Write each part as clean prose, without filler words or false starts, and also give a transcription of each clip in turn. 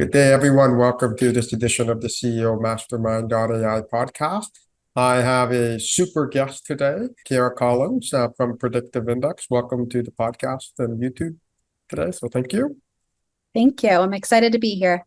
Good day, everyone. Welcome to this edition of the CEOMasterMindAi podcast. I have a super guest today, Kiara from Predictive Index. Welcome to the podcast and YouTube today. So thank you. Thank you. I'm excited to be here.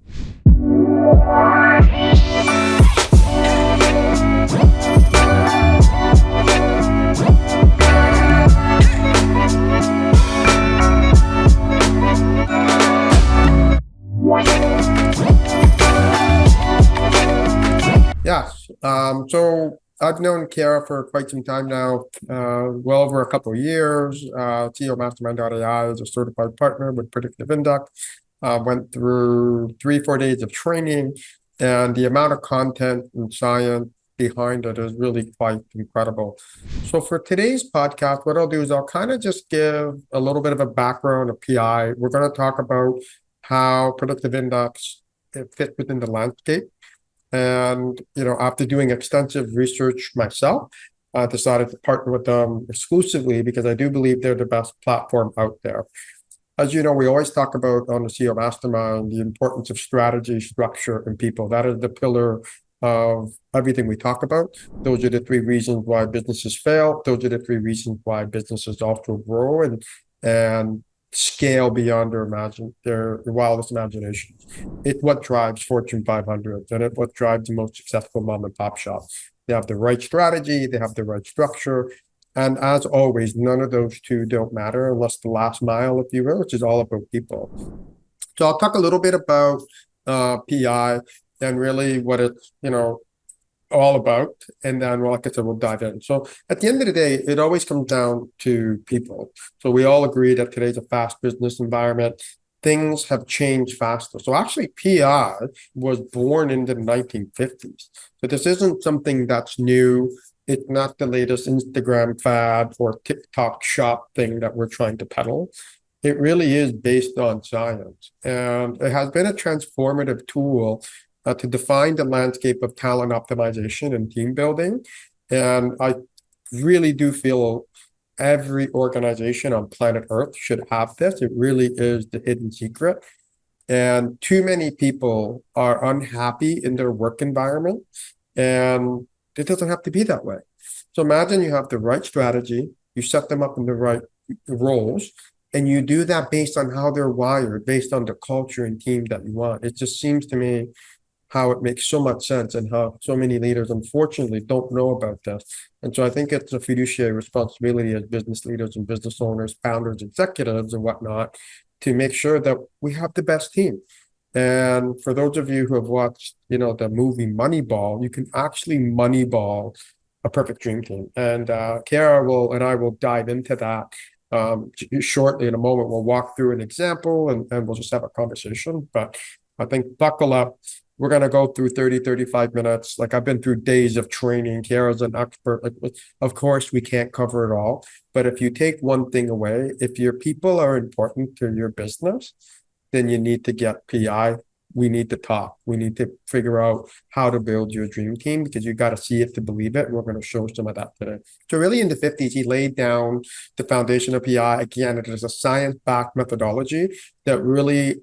Yes. So I've known Kiara for quite some time now, well over a couple of years. CEOMasterMindAi is a certified partner with Predictive Index. Went through 3-4 days of training, and the amount of content and science behind it is really quite incredible. So for today's podcast, what I'll do is I'll kind of just give a little bit of a background of PI. We're going to talk about how Predictive Index fits within the landscape. And, after doing extensive research myself, I decided to partner with them exclusively because I do believe they're the best platform out there. As you know, we always talk about on the CEO Mastermind, the importance of strategy, structure, and people. That is the pillar of everything we talk about. Those are the 3 reasons why businesses fail. Those are the 3 reasons why businesses also grow and scale beyond their wildest imaginations. It's what drives Fortune 500, and it's what drives the most successful mom and pop shops. They have the right strategy, they have the right structure, and as always, none of those 2 don't matter unless the last mile, if you will, which is all about people. So I'll talk a little bit about PI and really what it's all about, and then, like I said, we'll dive in. So at the end of the day, it always comes down to people. So we all agree that today's a fast business environment. Things have changed faster. So actually, PI was born in the 1950s. So this isn't something that's new. It's not the latest Instagram fad or TikTok shop thing that we're trying to peddle. It really is based on science. And it has been a transformative tool to define the landscape of talent optimization and team building. And I really do feel every organization on planet Earth should have this. It really is the hidden secret. And too many people are unhappy in their work environment, and it doesn't have to be that way. So imagine you have the right strategy, you set them up in the right roles, and you do that based on how they're wired, based on the culture and team that you want. It just seems to me how it makes so much sense and how so many leaders, unfortunately, don't know about this. And so I think it's a fiduciary responsibility as business leaders and business owners, founders, executives, and whatnot, to make sure that we have the best team. And for those of you who have watched, the movie Moneyball, you can actually Moneyball a perfect dream team. And Kiara and I will dive into that shortly. In a moment, we'll walk through an example and we'll just have a conversation. But I think buckle up. We're going to go through 30-35 minutes. Like, I've been through days of training. Kiara's an expert. Of course, we can't cover it all. But if you take one thing away, if your people are important to your business, then you need to get PI. We need to talk. We need to figure out how to build your dream team, because you got to see it to believe it. And we're going to show some of that today. So really in the 50s, he laid down the foundation of PI. Again, it is a science-backed methodology that really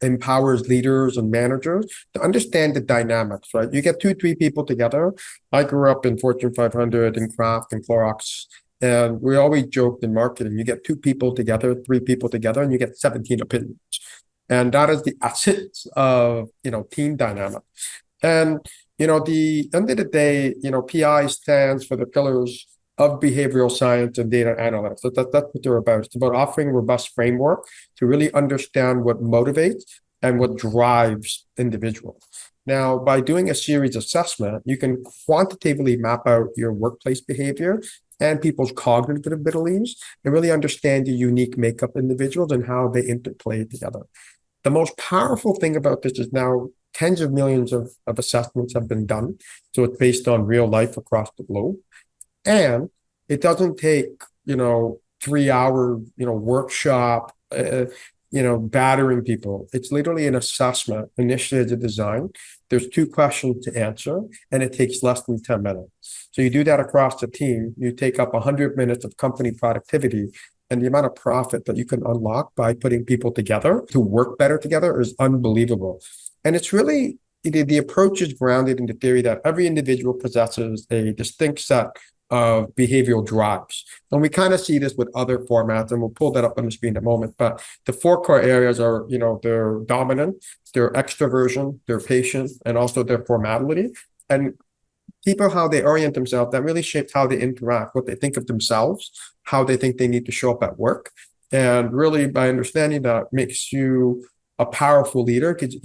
empowers leaders and managers to understand the dynamics, right? You get 2-3 people together. I grew up in Fortune 500 in Kraft and Clorox. And we always joked in marketing, you get 2 people together, 3 people together, and you get 17 opinions. And that is the essence of, team dynamic. And, the end of the day, PI stands for the pillars of behavioral science and data analytics. That's what they're about. It's about offering a robust framework to really understand what motivates and what drives individuals. Now, by doing a series assessment, you can quantitatively map out your workplace behavior and people's cognitive abilities and really understand the unique makeup individuals and how they interplay together. The most powerful thing about this is now tens of millions of assessments have been done. So it's based on real life across the globe. And it doesn't take, 3-hour, workshop, battering people. It's literally an assessment, initially as a design. There's 2 questions to answer, and it takes less than 10 minutes. So you do that across the team, you take up 100 minutes of company productivity, and the amount of profit that you can unlock by putting people together to work better together is unbelievable. And it's really, the approach is grounded in the theory that every individual possesses a distinct set of behavioral drives. And we kind of see this with other formats, and we'll pull that up on the screen in a moment. But the four core areas are, their dominant, their extroversion, their patience, and also their formality. And people, how they orient themselves, that really shapes how they interact, what they think of themselves, how they think they need to show up at work. And really, by understanding that, makes you a powerful leader, because,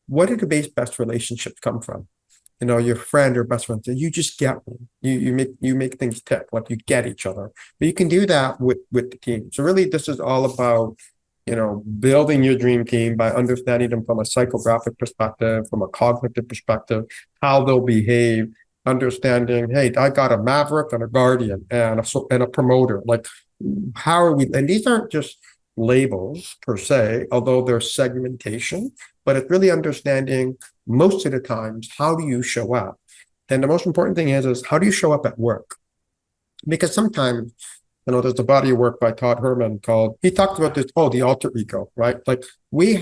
what do the best relationships come from? Your friend or best friend, you just get me. You make things tick, like you get each other. But you can do that with the team. So really, this is all about, building your dream team by understanding them from a psychographic perspective, from a cognitive perspective, how they'll behave, understanding, hey, I got a maverick and a guardian and a promoter. Like, how are we? And these aren't just labels per se, although they're segmentation, but it's really understanding most of the times, how do you show up? And the most important thing is how do you show up at work? Because sometimes, there's a body of work by Todd Herman he talked about this, the alter ego, right? Like we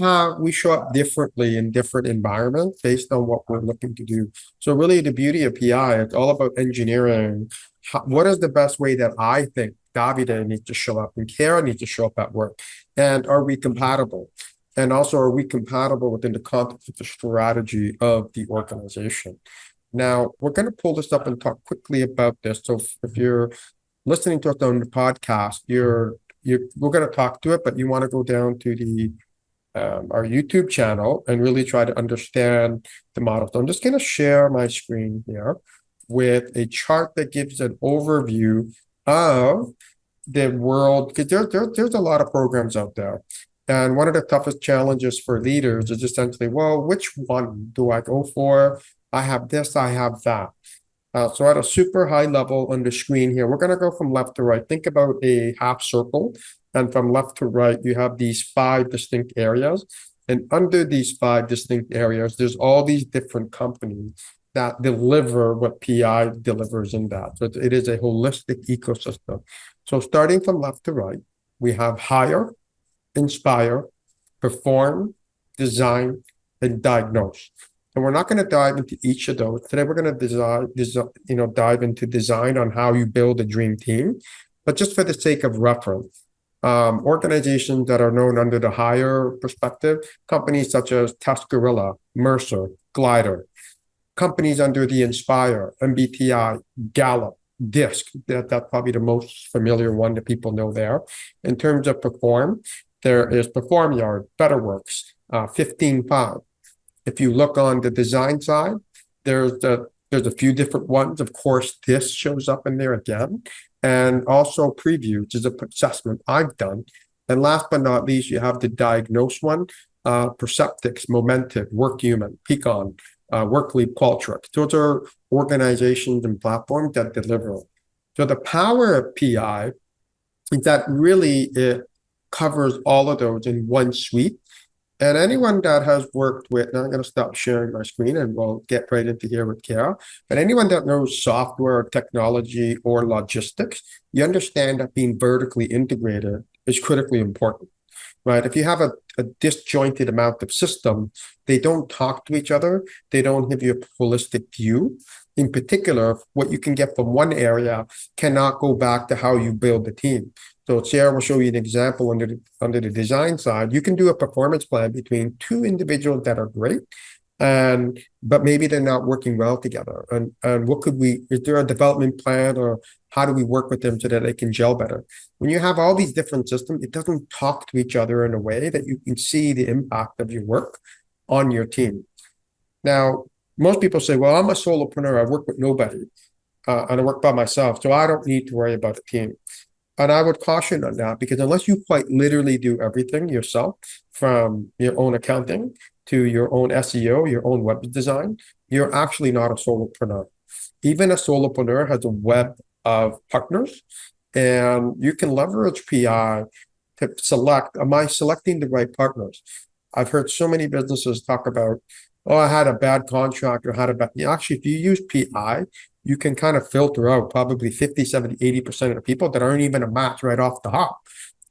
show up differently in different environments based on what we're looking to do. So really the beauty of PI, it's all about engineering. What is the best way that I think Davide needs to show up and Kiara needs to show up at work? And are we compatible? And also, are we compatible within the context of the strategy of the organization? Now, we're going to pull this up and talk quickly about this. So if you're listening to us on the podcast, we're going to talk to it, but you want to go down to our YouTube channel and really try to understand the model. So I'm just going to share my screen here with a chart that gives an overview of the world, because there's a lot of programs out there. And one of the toughest challenges for leaders is essentially, well, which one do I go for? I have this, I have that. So at a super high level on the screen here, we're going to go from left to right. Think about a half circle. And from left to right, you have these 5 distinct areas. And under these 5 distinct areas, there's all these different companies that deliver what PI delivers in that. So it is a holistic ecosystem. So starting from left to right, we have hire, inspire, perform, design, and diagnose. And we're not going to dive into each of those. Today, we're going to dive into design on how you build a dream team. But just for the sake of reference, organizations that are known under the hire perspective, companies such as Tuscarora, Mercer, Glider, companies under the Inspire, MBTI, Gallup, DISC, that's probably the most familiar one that people know there. In terms of perform, there is PerformYard, BetterWorks, 15Five. If you look on the design side, there's a few different ones. Of course, this shows up in there again. And also Preview, which is an assessment I've done. And last but not least, you have the diagnose one, Perceptix, Momentive, WorkHuman, Peakon, WorkLeap, Qualtrics. Those are organizations and platforms that deliver. So the power of PI is that really it covers all of those in one suite. And anyone that has worked with, now I'm going to stop sharing my screen and we'll get right into here with Kiara. But anyone that knows software or technology or logistics, you understand that being vertically integrated is critically important, right? If you have a disjointed amount of systems, they don't talk to each other. They don't give you a holistic view. In particular, what you can get from one area cannot go back to how you build the team. So Sarah will show you an example under the design side. You can do a performance plan between 2 individuals that are great, but maybe they're not working well together. And what is there a development plan, or how do we work with them so that they can gel better? When you have all these different systems, it doesn't talk to each other in a way that you can see the impact of your work on your team. Now, most people say, well, I'm a solopreneur. I work with nobody and I work by myself, so I don't need to worry about a team. And I would caution on that, because unless you quite literally do everything yourself, from your own accounting to your own SEO, your own web design, you're actually not a solopreneur. Even a solopreneur has a web of partners, and you can leverage PI to select, am I selecting the right partners? I've heard so many businesses talk about, oh, I had a bad contract or had a bad, actually, if you use PI, you can kind of filter out probably 50, 70, 80% of the people that aren't even a match right off the hop.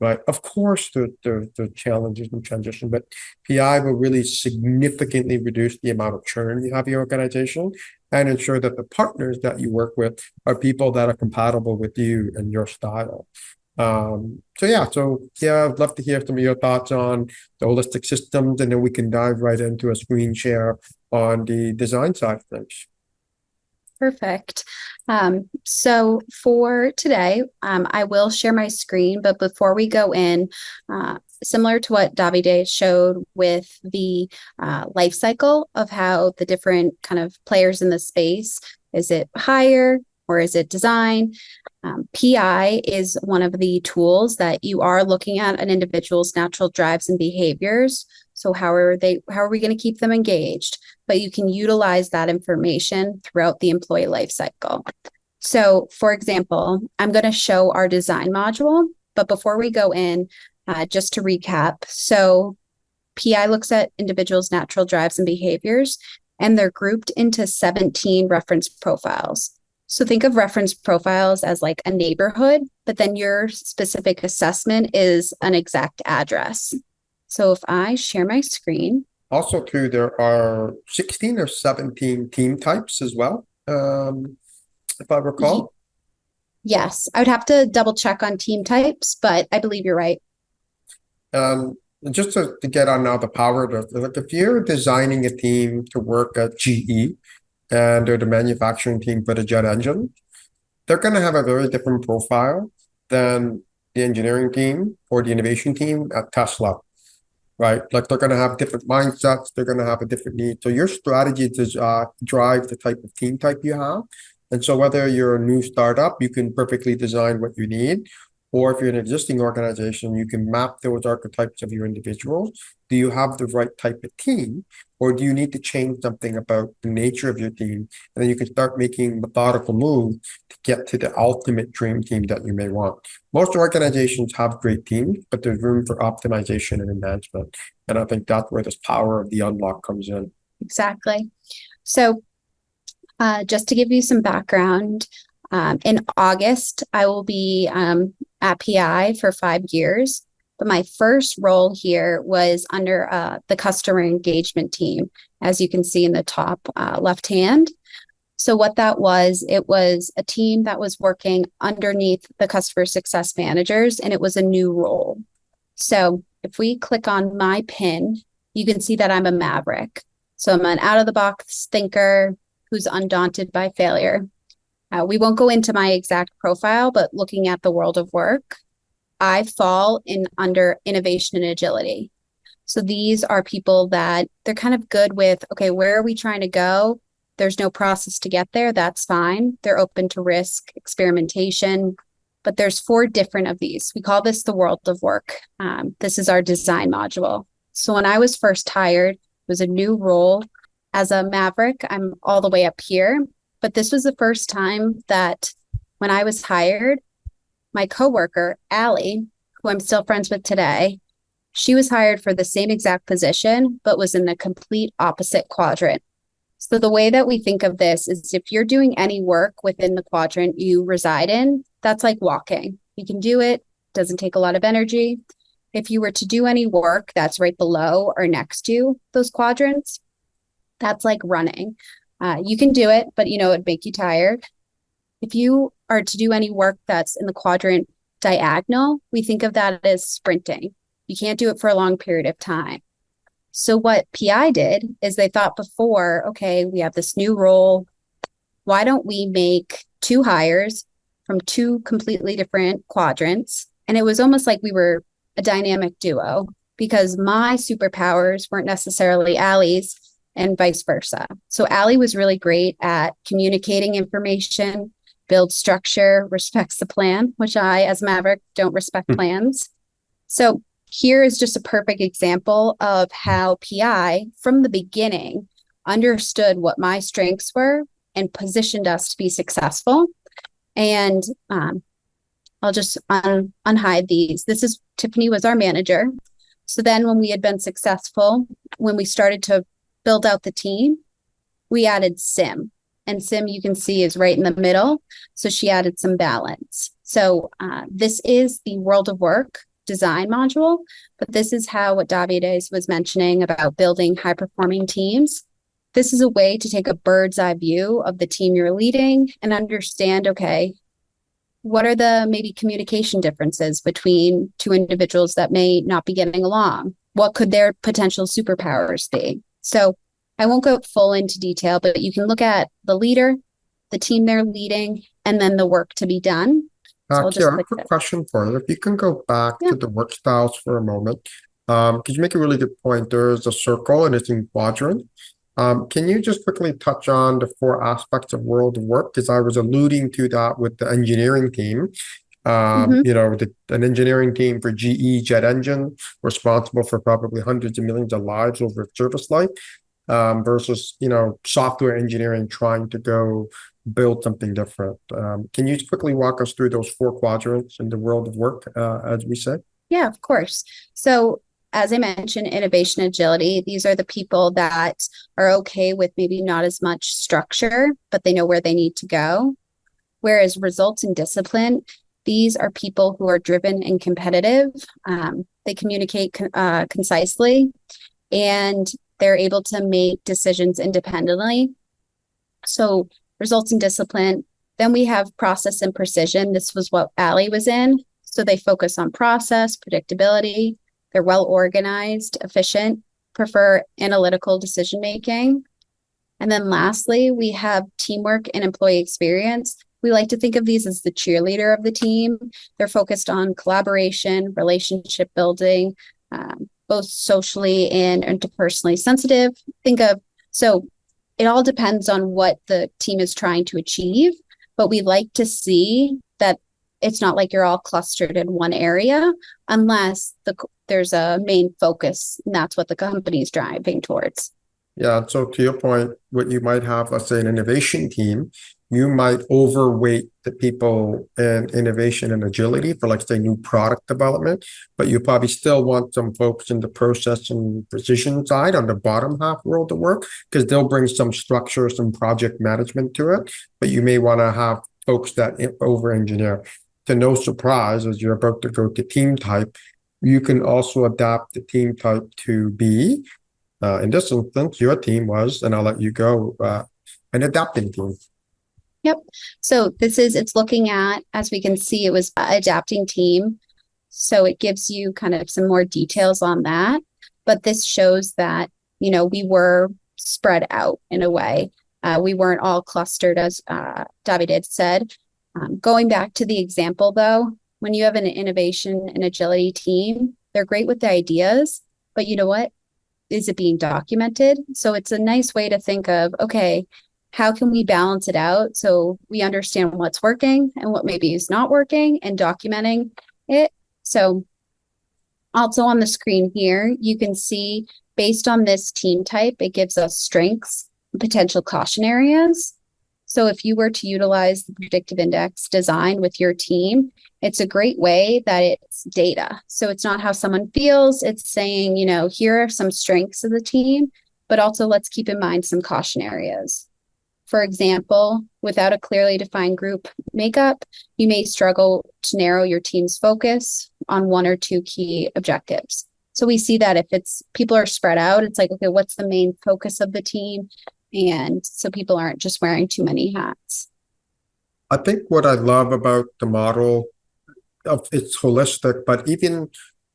Right. Of course, the challenges and transition, but PI will really significantly reduce the amount of churn you have in your organization and ensure that the partners that you work with are people that are compatible with you and your style. So I'd love to hear some of your thoughts on the holistic systems, and then we can dive right into a screen share on the design side of things. Perfect. So for today, I will share my screen, but before we go in, similar to what Davide showed with the life cycle of how the different kind of players in the space, is it hire or is it design? PI is one of the tools that you are looking at an individual's natural drives and behaviors. So how are we going to keep them engaged? But you can utilize that information throughout the employee life cycle. So for example, I'm going to show our design module, but before we go in, just to recap, so PI looks at individuals' natural drives and behaviors, and they're grouped into 17 reference profiles. So think of reference profiles as like a neighborhood, but then your specific assessment is an exact address. So if I share my screen. Also, too, there are 16 or 17 team types as well, if I recall. Yes, I would have to double check on team types, but I believe you're right. Just to get on now the power of, like, if you're designing a team to work at GE, and they're the manufacturing team for the jet engine, they're going to have a very different profile than the engineering team or the innovation team at Tesla, right? Like, they're going to have different mindsets, they're going to have a different need. So your strategy is drive the type of team type you have. And so whether you're a new startup, you can perfectly design what you need. Or if you're an existing organization, you can map those archetypes of your individuals. Do you have the right type of team? Or do you need to change something about the nature of your team? And then you can start making methodical moves to get to the ultimate dream team that you may want. Most organizations have great teams, but there's room for optimization and enhancement. And I think that's where this power of the unlock comes in. Exactly. So just to give you some background, in August, I will be at PI for 5 years. But my first role here was under the customer engagement team, as you can see in the top left hand. So what that was, it was a team that was working underneath the customer success managers, and it was a new role. So if we click on my pin, you can see that I'm a maverick. So I'm an out-of-the-box thinker who's undaunted by failure. We won't go into my exact profile, but looking at the world of work, I fall in under innovation and agility. So these are people that they're kind of good with, okay, where are we trying to go? There's no process to get there. That's fine. They're open to risk, experimentation, but there's 4 different of these. We call this the world of work. This is our design module. So when I was first hired, it was a new role. As a maverick, I'm all the way up here. But this was the first time that when I was hired, my coworker, Allie, who I'm still friends with today, she was hired for the same exact position, but was in the complete opposite quadrant. So the way that we think of this is if you're doing any work within the quadrant you reside in, that's like walking. You can do it, doesn't take a lot of energy. If you were to do any work that's right below or next to those quadrants, that's like running. You can do it, but it'd make you tired. If you are to do any work that's in the quadrant diagonal, we think of that as sprinting. You can't do it for a long period of time. So what PI did is they thought before, okay, we have this new role. Why don't we make 2 hires from 2 completely different quadrants? And it was almost like we were a dynamic duo because my superpowers weren't necessarily Allie's, and vice versa. So Allie was really great at communicating information, build structure, respects the plan, which I, as Maverick, don't respect plans. So here is just a perfect example of how PI, from the beginning, understood what my strengths were and positioned us to be successful. And I'll just unhide these. Tiffany was our manager. So then when we had been successful, when we started to build out the team, we added SIM. and Sim, you can see, is right in the middle. So she added some balance. So this is the world of work design module, but this is how what David was mentioning about building high performing teams. This is a way to take a bird's eye view of the team you're leading and understand, okay, what are the maybe communication differences between two individuals that may not be getting along? What could their potential superpowers be? So I won't go full into detail, but you can look at the leader, the team they're leading, and then the work to be done. So I'll just Kiara, click quick it. question for you. If you can go back Yeah. to the work styles for a moment, because you make a really good point. There's a circle and it's in quadrant. Can you just quickly touch on the four aspects of world of work? Because I was alluding to that with the engineering team. An engineering team for GE jet engine responsible for probably hundreds of millions of lives over its service life, versus software engineering trying to go build something different. Can you quickly walk us through those four quadrants in the world of work, as we say? Yeah, of course. So as I mentioned, innovation, agility, these are the people that are okay with maybe not as much structure, but they know where they need to go. Whereas results and discipline, these are people who are driven and competitive. They communicate concisely, and they're able to make decisions independently. So results and discipline. Then we have process and precision. This was what Ali was in. So they focus on process, predictability. They're well organized, efficient, prefer analytical decision making. And then lastly, we have teamwork and employee experience. We like to think of these as the cheerleader of the team. They're focused on collaboration, relationship building, both socially and interpersonally sensitive. So it all depends on what the team is trying to achieve, but we like to see that it's not like you're all clustered in one area unless there's a main focus, and that's what the company is driving towards. Yeah, so to your point, what you might have, let's say, an innovation team, you might overweight the people in innovation and agility for, like, say, new product development, but you probably still want some folks in the process and precision side on the bottom half world of work, because they'll bring some structure, some project management to it, but you may want to have folks that over-engineer. To no surprise, as you're about to go to team type, you can also adapt the team type to be, in this instance, your team was, and I'll let you go, an adapting team. Yep. So it's looking at, as we can see, it was adapting team. So it gives you kind of some more details on that. But this shows that, we were spread out in a way. We weren't all clustered, as David had said. Going back to the example, though, when you have an innovation and agility team, they're great with the ideas, but you know what? Is it being documented? So it's a nice way to think of, okay, how can we balance it out so we understand what's working and what maybe is not working, and documenting it. So also on the screen here, you can see based on this team type, it gives us strengths, potential caution areas. So if you were to utilize the predictive index design with your team, it's a great way that it's data. So it's not how someone feels. It's saying, here are some strengths of the team, but also let's keep in mind some caution areas. For example, without a clearly defined group makeup, you may struggle to narrow your team's focus on one or two key objectives. So we see that if people are spread out, it's like, okay, what's the main focus of the team? And so people aren't just wearing too many hats. I think what I love about the model, it's holistic, but even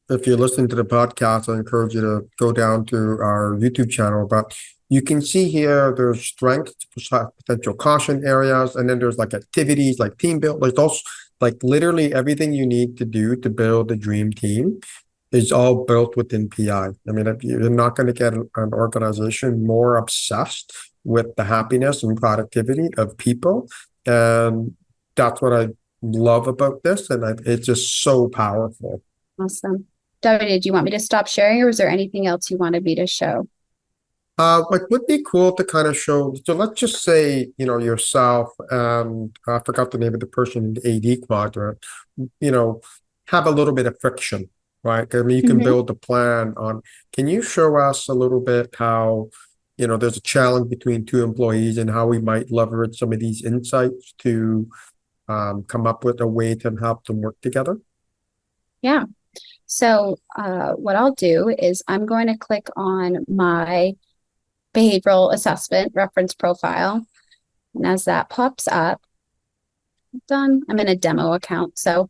if you're listening to the podcast, I encourage you to go down to our YouTube channel. But you can see here there's strengths, potential caution areas, and then there's like activities like team build. There's also like literally everything you need to do to build a dream team is all built within PI. I mean, if you're not going to get an organization more obsessed with the happiness and productivity of people. And that's what I love about this. And it's just so powerful. Awesome. David, do you want me to stop sharing, or was there anything else you wanted me to show? Would be cool to kind of show. So let's just say, yourself and I forgot the name of the person in the AD quadrant, have a little bit of friction, right? I mean, you can build a plan on. Can you show us a little bit how there's a challenge between two employees and how we might leverage some of these insights to come up with a way to help them work together? Yeah. So what I'll do is I'm going to click on my behavioral assessment reference profile. And as that pops up, done. I'm in a demo account. So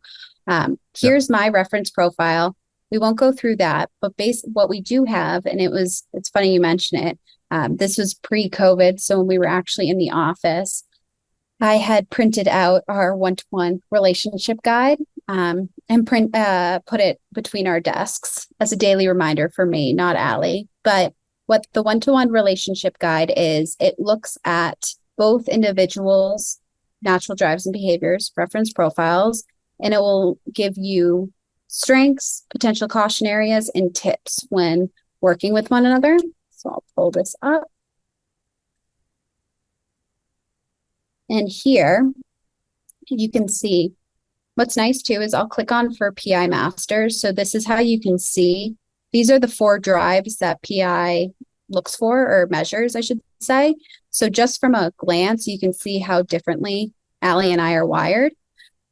here's my reference profile. We won't go through that, but what we do have, and it's funny you mention it. This was pre-COVID. So when we were actually in the office, I had printed out our one-to-one relationship guide and put it between our desks as a daily reminder for me, not Allie. But what the one-to-one relationship guide is, it looks at both individuals' natural drives and behaviors, reference profiles, and it will give you strengths, potential caution areas, and tips when working with one another. So I'll pull this up. And here you can see what's nice too is I'll click on for PI Masters. So this is how you can see. These are the 4 drives that PI looks for or measures, I should say. So just from a glance, you can see how differently Allie and I are wired,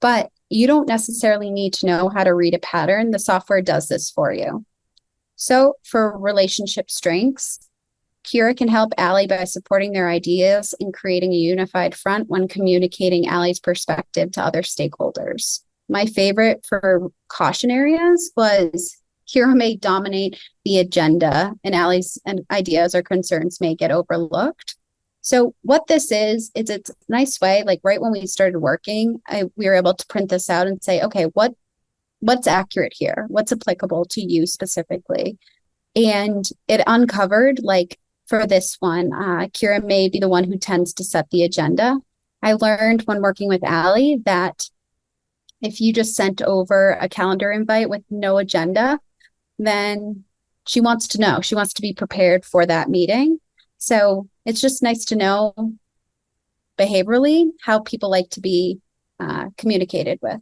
but you don't necessarily need to know how to read a pattern. The software does this for you. So for relationship strengths, Kiara can help Allie by supporting their ideas and creating a unified front when communicating Allie's perspective to other stakeholders. My favorite for caution areas was Kiara may dominate the agenda and Allie's ideas or concerns may get overlooked. So what this is it's a nice way, like right when we started working, we were able to print this out and say, okay, what's accurate here? What's applicable to you specifically? And it uncovered, like for this one, Kiara may be the one who tends to set the agenda. I learned when working with Allie that if you just sent over a calendar invite with no agenda, then she wants to know. She wants to be prepared for that meeting. So it's just nice to know behaviorally how people like to be communicated with.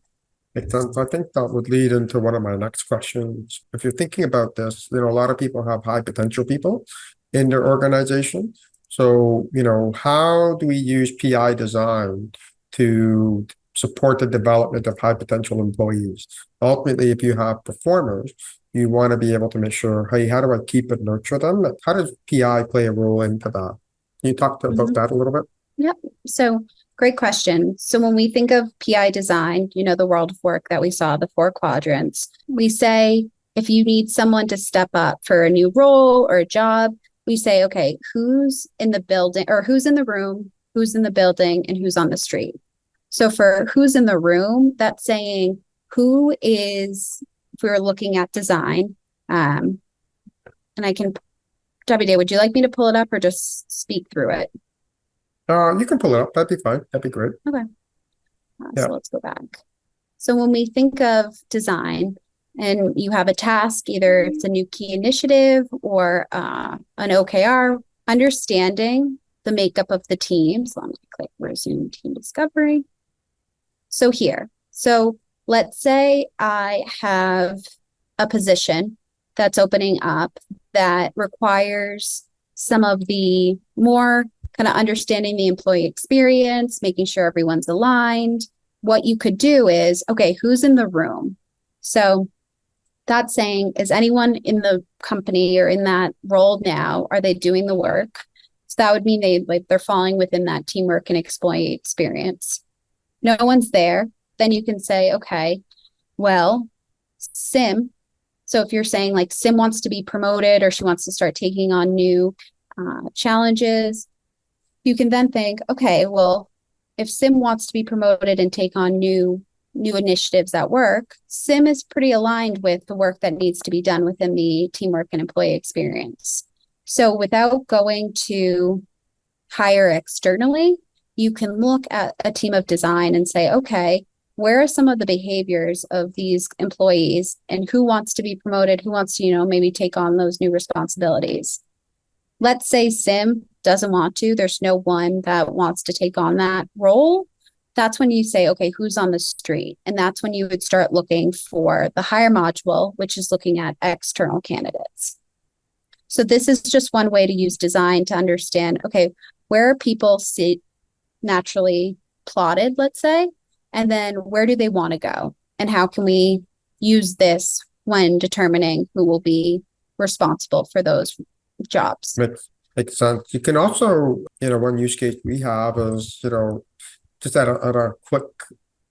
Makes sense. I think that would lead into one of my next questions. If you're thinking about this, a lot of people have high potential people in their organization. So, how do we use PI design to support the development of high potential employees? Ultimately, if you have performers, you want to be able to make sure, hey, how do I keep and nurture them? How does PI play a role into that? Can you talk about that a little bit? Yep. So great question. So when we think of PI design, the world of work that we saw, the 4 quadrants, we say, if you need someone to step up for a new role or a job, we say, okay, who's in the building or who's in the room, who's in the building, and who's on the street. So for who's in the room, that's saying who is, if we were looking at design, and I can, WD, would you like me to pull it up or just speak through it? You can pull it up. That'd be fine. That'd be great. Okay. So let's go back. So when we think of design and you have a task, either it's a new key initiative or an OKR, understanding the makeup of the team. So I'm going to click resume team discovery. So here, let's say I have a position that's opening up that requires some of the more kind of understanding the employee experience, making sure everyone's aligned. What you could do is, okay, who's in the room? So that's saying, is anyone in the company or in that role now, are they doing the work? So that would mean they're falling within that teamwork and employee experience. No one's there. Then you can say, okay, well, Sim. So if you're saying like Sim wants to be promoted or she wants to start taking on new challenges, you can then think, okay, well, if Sim wants to be promoted and take on new initiatives at work, Sim is pretty aligned with the work that needs to be done within the teamwork and employee experience. So without going to hire externally, you can look at a team of design and say, okay, where are some of the behaviors of these employees and who wants to be promoted, who wants to, maybe take on those new responsibilities? Let's say Sim doesn't want to, there's no one that wants to take on that role. That's when you say, okay, who's on the street? And that's when you would start looking for the hire module, which is looking at external candidates. So this is just one way to use design to understand, okay, where are people naturally plotted, let's say, and then where do they want to go? And how can we use this when determining who will be responsible for those jobs? Makes sense. You can also, one use case we have is, just at a quick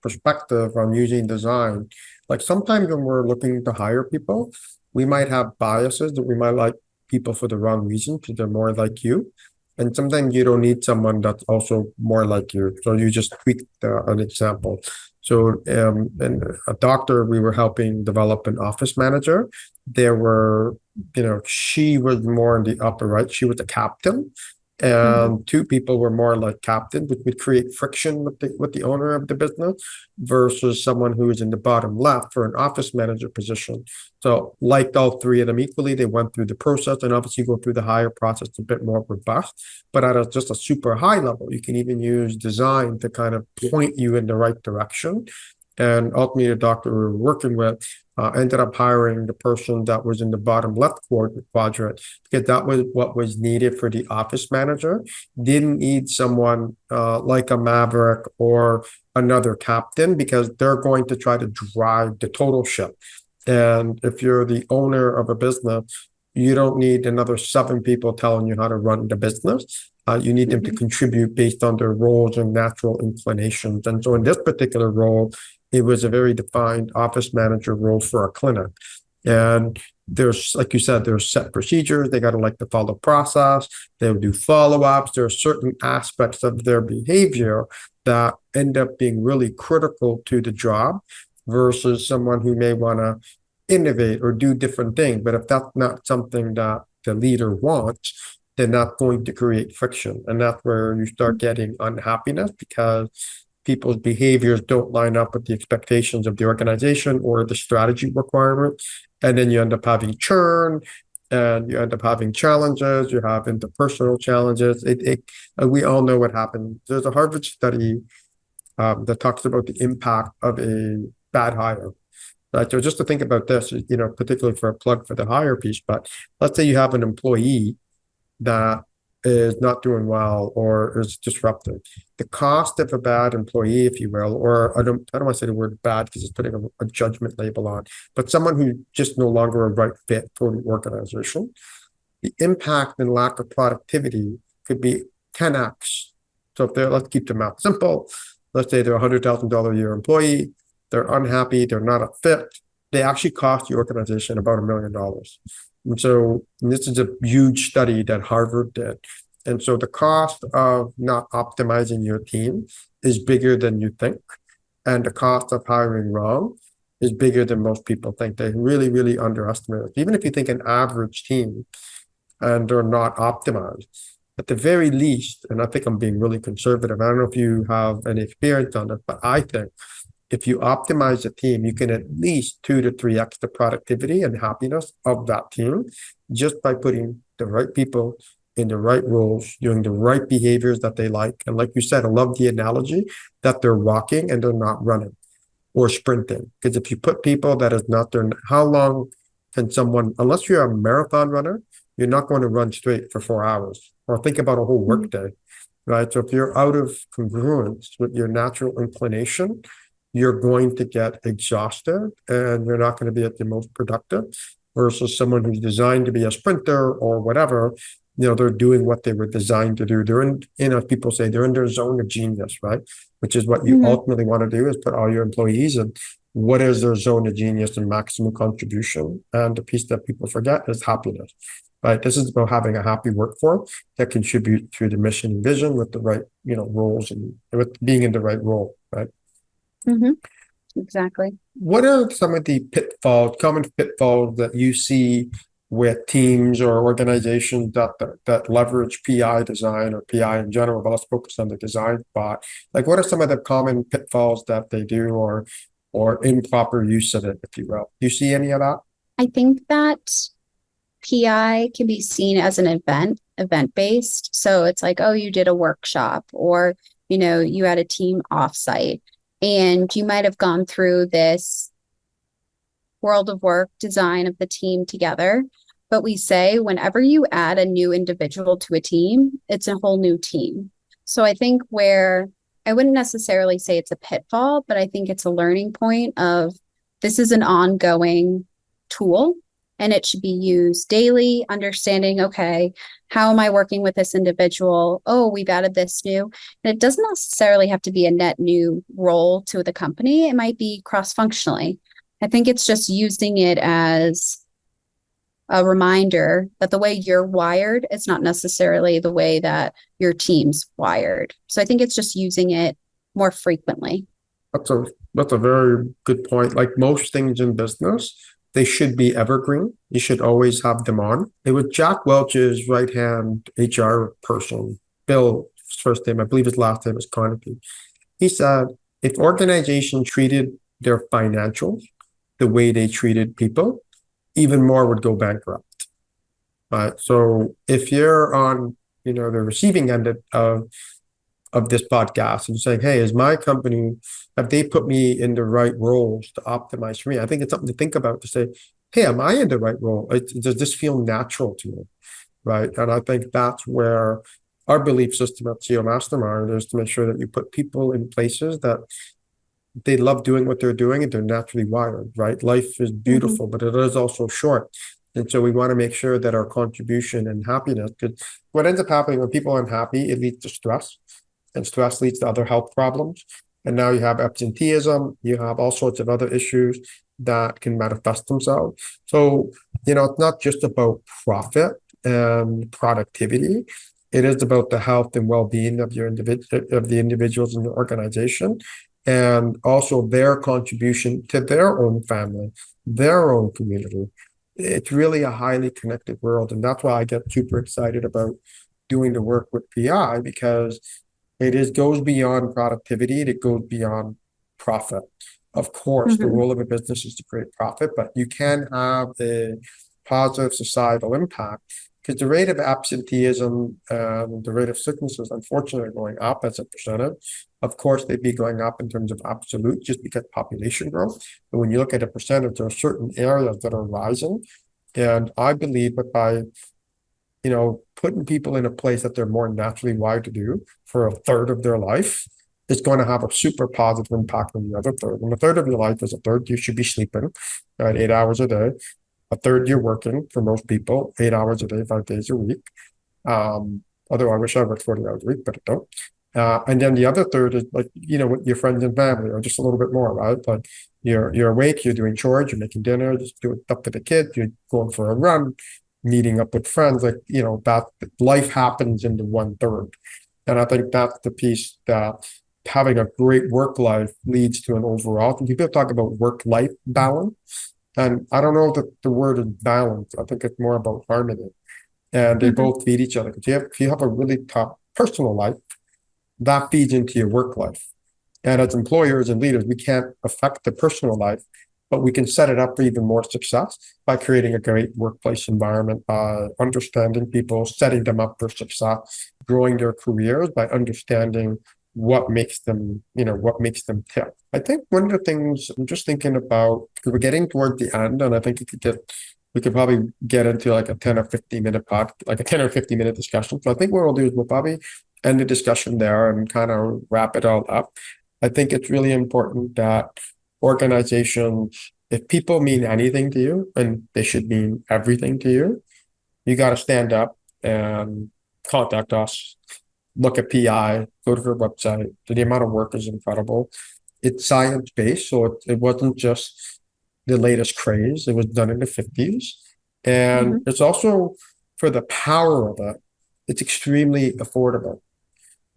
perspective on using design. Like sometimes when we're looking to hire people, we might have biases that we might like people for the wrong reason because they're more like you. And sometimes you don't need someone that's also more like you. So you just tweak an example. So and a doctor, we were helping develop an office manager. There were, she was more in the upper right. She was a captain. And two people were more like captain, which would create friction with the owner of the business versus someone who is in the bottom left for an office manager position. So liked all three of them equally. They went through the process and obviously go through the higher process a bit more robust. But at just a super high level, you can even use design to kind of point you in the right direction. And ultimately, the doctor we were working with ended up hiring the person that was in the bottom left quadrant because that was what was needed for the office manager. Didn't need someone like a maverick or another captain because they're going to try to drive the total ship. And if you're the owner of a business, you don't need another 7 people telling you how to run the business. You need them to contribute based on their roles and natural inclinations. And so in this particular role, it was a very defined office manager role for a clinic. And there's, like you said, there's set procedures. They got to like to follow process. They would do follow-ups. There are certain aspects of their behavior that end up being really critical to the job versus someone who may want to innovate or do different things. But if that's not something that the leader wants, they're not going to create friction. And that's where you start getting unhappiness because people's behaviors don't line up with the expectations of the organization or the strategy requirement. And then you end up having churn and you end up having challenges. You have interpersonal challenges. We all know what happens. There's a Harvard study that talks about the impact of a bad hire. Right. So just to think about this, particularly for a plug for the hire piece, but let's say you have an employee that is not doing well or is disruptive. The cost of a bad employee, if you will, or I don't want to say the word bad because it's putting a judgment label on, but someone who's just no longer a right fit for the organization, the impact and lack of productivity could be 10x. So if let's keep the math simple. Let's say they're a $100,000 a year employee. They're unhappy. They're not a fit. They actually cost the organization about $1 million. And so this is a huge study that Harvard did. And so the cost of not optimizing your team is bigger than you think. And the cost of hiring wrong is bigger than most people think. They really, really underestimate it. Even if you think an average team and they're not optimized, at the very least, and I think I'm being really conservative, I don't know if you have any experience on it, but I think if you optimize a team, you can at least 2 to 3x the productivity and happiness of that team just by putting the right people in the right roles, doing the right behaviors that they like. And like you said, I love the analogy that they're walking and they're not running or sprinting. Because if you put people that is not there, how long can someone, unless you're a marathon runner, you're not going to run straight for 4 hours or think about a whole workday, right? So if you're out of congruence with your natural inclination, you're going to get exhausted and you're not going to be at the most productive versus someone who's designed to be a sprinter or whatever. They're doing what they were designed to do. They're in, as people say, they're in their zone of genius, right? Which is what you ultimately want to do is put all your employees in what is their zone of genius and maximum contribution. And the piece that people forget is happiness, right? This is about having a happy workforce that contributes to the mission and vision with the right, roles and with being in the right role, right? Exactly. What are some of the common pitfalls that you see with teams or organizations that leverage PI design or PI in general, but let's focus on the design part. Like what are some of the common pitfalls that they do or improper use of it, if you will? Do you see any of that? I think that PI can be seen as an event-based. So it's like, oh, you did a workshop or, you had a team offsite and you might have gone through this world of work design of the team together. but we say whenever you add a new individual to a team, it's a whole new team. So I think where I wouldn't necessarily say it's a pitfall, but I think it's a learning point of this is an ongoing tool and it should be used daily, understanding, okay, how am I working with this individual? Oh, we've added this new. And it doesn't necessarily have to be a net new role to the company. It might be cross-functionally. I think it's just using it as a reminder that the way you're wired is not necessarily the way that your team's wired. So I think it's just using it more frequently. That's a very good point. Like most things in business, they should be evergreen. You should always have them on. It was Jack Welch's right-hand HR person, Bill's first name, I believe his last name is Carnegie. He said, if organizations treated their financials the way they treated people, even more would go bankrupt. Right. So if you're on, the receiving end of this podcast and saying, hey, is my company, have they put me in the right roles to optimize for me? I think it's something to think about to say, hey, am I in the right role? Does this feel natural to me? Right. And I think that's where our belief system at CEOMastermind is to make sure that you put people in places that they love doing what they're doing and they're naturally wired, right? Life is beautiful, but it is also short. And so we want to make sure that our contribution and happiness, because what ends up happening when people are unhappy, it leads to stress, and stress leads to other health problems. And now you have absenteeism, you have all sorts of other issues that can manifest themselves. So, it's not just about profit and productivity. It is about the health and well-being of the individuals in the organization, and also their contribution to their own family, their own community. It's really a highly connected world. And that's why I get super excited about doing the work with PI, because it goes beyond productivity. It goes beyond profit. Of course, the role of a business is to create profit, but you can have a positive societal impact, because the rate of absenteeism and the rate of sicknesses, unfortunately, are going up as a percentage. Of course, they'd be going up in terms of absolute just because population growth. But when you look at a percentage, there are certain areas that are rising. And I believe that by, putting people in a place that they're more naturally wired to do for a third of their life, it's going to have a super positive impact on the other third. And a third of your life is a third you should be sleeping at 8 hours a day. A third you're working for most people, 8 hours a day, 5 days a week. Although I wish I worked 40 hours a week, but I don't. And then the other third is like, with your friends and family, or just a little bit more, right? Like you're awake, you're doing chores, you're making dinner, just doing stuff for the kids, you're going for a run, meeting up with friends, like, that life happens in the 1/3. And I think that's the piece that having a great work life leads to an overall. People talk about work-life balance. And I don't know that the word is balance. I think it's more about harmony. And they both feed each other. Because if you have a really tough personal life, that feeds into your work life. And as employers and leaders, we can't affect the personal life, but we can set it up for even more success by creating a great workplace environment, by understanding people, setting them up for success, growing their careers by understanding what makes them tick. I think one of the things I'm just thinking about, because we're getting toward the end, and I think we could probably get into like a 10 or 15 minute like a 10 or 15 minute discussion. So I think what we'll do is we'll probably end the discussion there and kind of wrap it all up. I think it's really important that organizations, if people mean anything to you, and they should mean everything to you, you got to stand up and contact us. Look at PI, go to their website. The amount of work is incredible. It's science-based, so it wasn't just the latest craze. It was done in the 50s. And it's also, for the power of it, it's extremely affordable.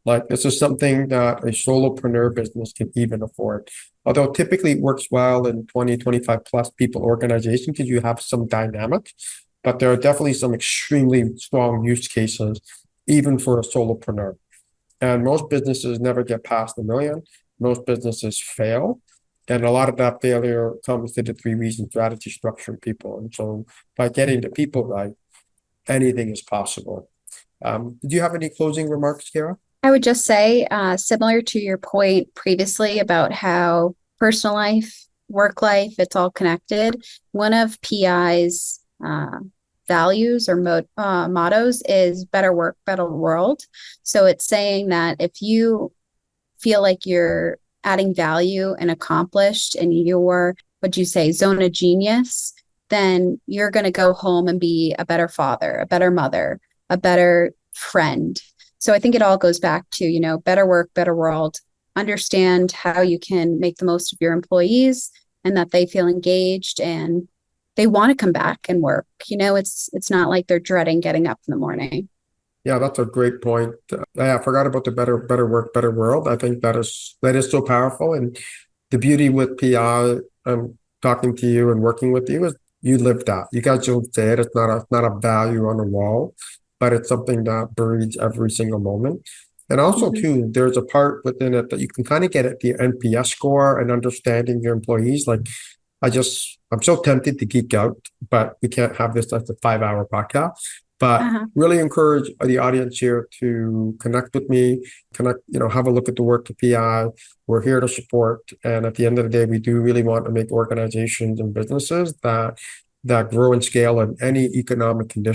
Like, this is something that a solopreneur business can even afford. Although typically it works well in 20, 25 plus people organizations because you have some dynamics, but there are definitely some extremely strong use cases even for a solopreneur. And most businesses never get past 1 million. Most businesses fail. And a lot of that failure comes to the 3 reasons: strategy, structure, and people. And so by getting the people right, anything is possible. Did you have any closing remarks, Kiara? I would just say, similar to your point previously about how personal life, work life, it's all connected. One of PI's values or mottos is better work, better world. So it's saying that if you feel like you're adding value and accomplished and you're, what'd you say, zone of genius, then you're going to go home and be a better father, a better mother, a better friend. So I think it all goes back to, you know, better work, better world, understand how you can make the most of your employees and that they feel engaged and they want to come back and work. You know, it's not like they're dreading getting up in the morning. Yeah, that's a great point. I forgot about the better work, better world. I think that is so powerful. And the beauty with PI and talking to you and working with you is you live that. You guys don't say it. It's not a value on the wall, but it's something that breathes every single moment. And also too, there's a part within it that you can kind of get at the NPS score and understanding your employees. Like I'm so tempted to geek out, but we can't have this as a 5-hour podcast. But really encourage the audience here to connect with me, have a look at the work of PI. We're here to support. And at the end of the day, we do really want to make organizations and businesses that grow and scale in any economic condition.